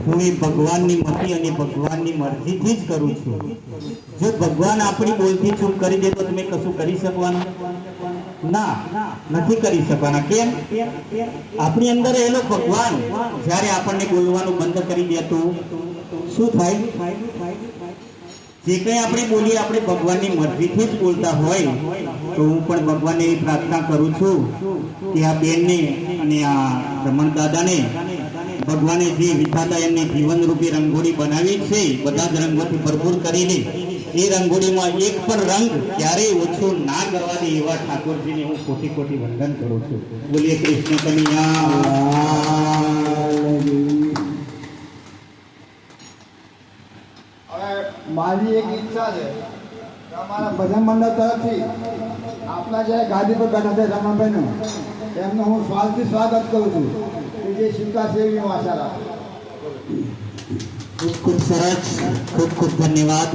હું એ ભગવાનની મતિ અને ભગવાનની મરજીથી જ કરું છું. જો ભગવાન આપણી બોલથી ચૂપ કરી દે તો તમે કશું કરી શકવાના ના, નથી કરી શકવાના. કેમ? આપણી અંદર રહેલો ભગવાન જ્યારે આપણને બોલવાનું બંધ કરી દે તો શું થાય? જે કંઈ આપણે બોલીએ આપણે ભગવાનની મરજીથી જ બોલતા હોય તો હું પણ ભગવાનને એવી પ્રાર્થના કરું છું કે આ બેનને અને આ રમણ દાદાને ભગવાને જે વિધાતા એમની જીવનરૂપી રંગોળી બનાવી છે બધા જ રંગોથી ભરપૂર કરીને એ રંગોળીમાં એક પણ રંગ ક્યારેય ઓછો ના કરવા દે એવા ઠાકોરજીને હું કોટી કોટી વંદન કરું છું. બોલીએ કૃષ્ણ કનૈયા. મારી એક ઈચ્છા છે કે અમારા ભજન મંડળ તરફથી આપણા જે ગાદી પર બેઠા છે રમણભાઈનું એમનું હું સ્વાલથી સ્વાગત કરું છું કે જે સ્વીકારશે એવી હું આશા રાખું. ખૂબ ખૂબ સરસ, ખૂબ ખૂબ ધન્યવાદ.